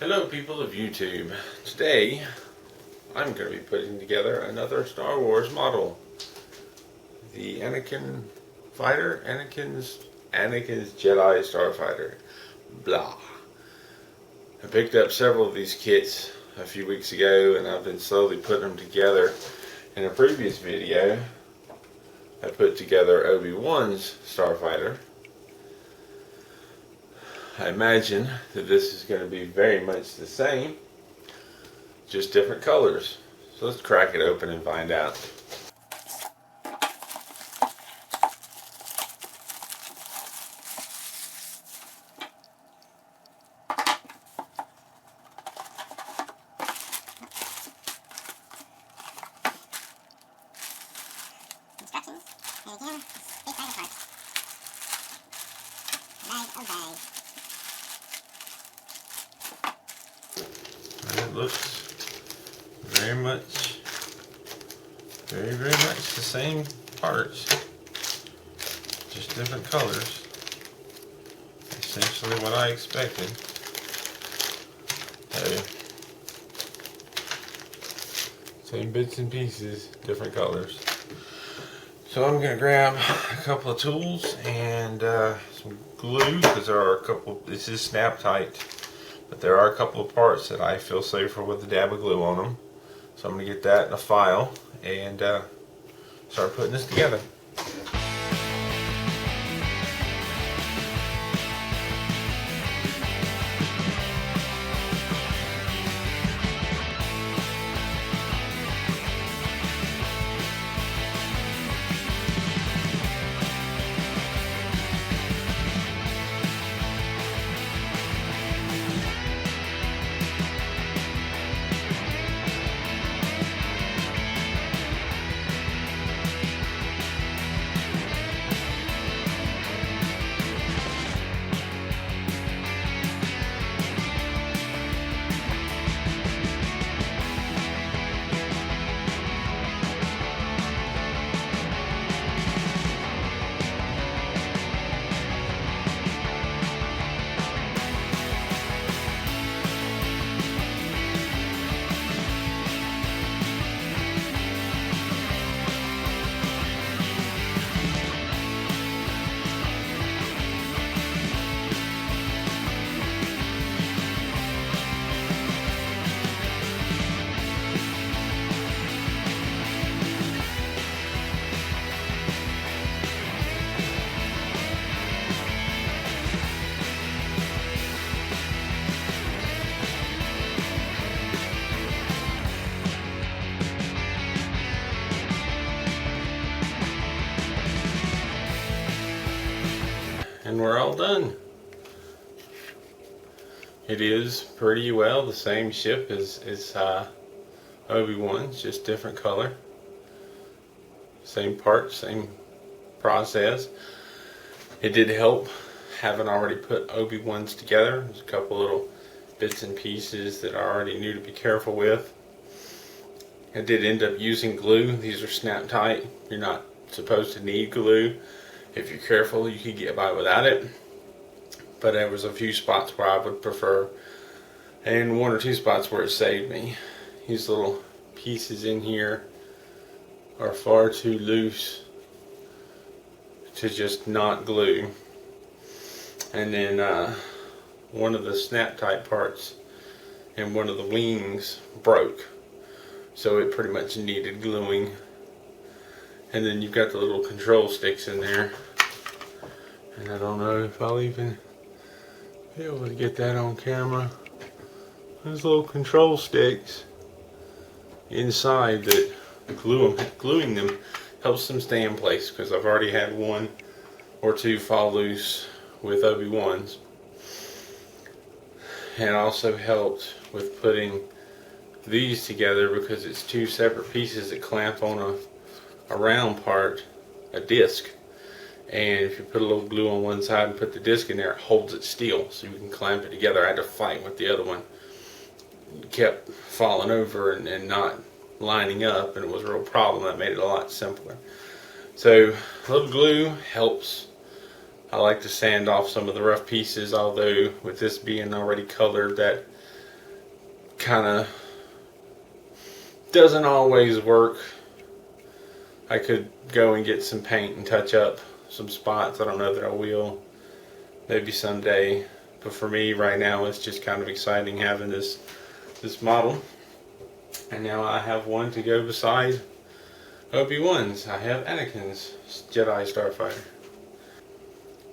Hello people of YouTube. Today I'm going to be putting together another Star Wars model. The Anakin's Jedi Starfighter. Blah. I picked up several of these kits a few weeks ago and I've been slowly putting them together. In a previous video I put together Obi-Wan's Starfighter. I imagine that this is going to be very much the same, just different colors. So let's crack it open and find out. Instructions. There you go. Big bag of parts. Bag of bags. It looks very much the same parts, just different colors. Essentially what I expected. Same bits and pieces, different colors. So I'm going to grab a couple of tools and some glue, because there are a couple, this is snap tight, but there are a couple of parts that I feel safer with a dab of glue on them. So I'm going to get that in a file and start putting this together. And we're all done. It is pretty well the same ship as Obi-Wan's, just different color. Same parts, same process. It did help having already put Obi-Wan's together. There's a couple little bits and pieces that I already knew to be careful with. I did end up using glue. These are snap tight. You're not supposed to need glue. If you're careful, you could get by without it. But there was a few spots where I would prefer, and one or two spots where it saved me. These little pieces in here are far too loose to just not glue. And then one of the snap tight parts and one of the wings broke. So it pretty much needed gluing. And then you've got the little control sticks in there. And I don't know if I'll even be able to get that on camera. Those little control sticks inside that gluing them helps them stay in place, because I've already had one or two fall loose with Obi-Wan's. And it also helped with putting these together, because it's two separate pieces that clamp on a round part, a disc, and if you put a little glue on one side and put the disc in there, it holds it still so you can clamp it together. I had to fight with the other one. It kept falling over and not lining up, and it was a real problem. That made it a lot simpler. So a little glue helps. I like to sand off some of the rough pieces, although with this being already colored, that kind of doesn't always work. I could go and get some paint and touch up some spots. I don't know that I will. Maybe someday. But for me right now, it's just kind of exciting having this model. And now I have one to go beside Obi-Wan's. I have Anakin's Jedi Starfighter.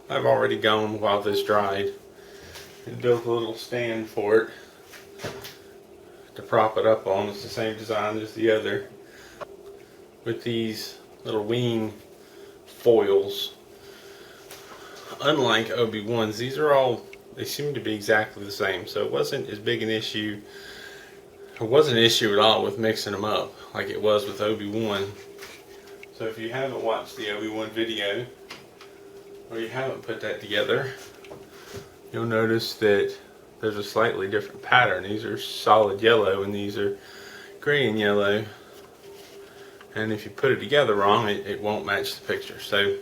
I've already gone while this dried and built a little stand for it to prop it up on. It's the same design as the other, with these little wing foils. Unlike Obi-Wan's, these are all, they seem to be exactly the same, so it wasn't as big an issue. It wasn't an issue at all with mixing them up like it was with Obi-Wan. So if you haven't watched the Obi-Wan video, or you haven't put that together, you'll notice that there's a slightly different pattern. These are solid yellow and these are gray and yellow. And if you put it together wrong, it won't match the picture. So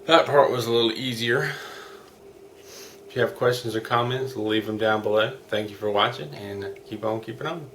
that part was a little easier. If you have questions or comments, leave them down below. Thank you for watching, and keep on keeping on.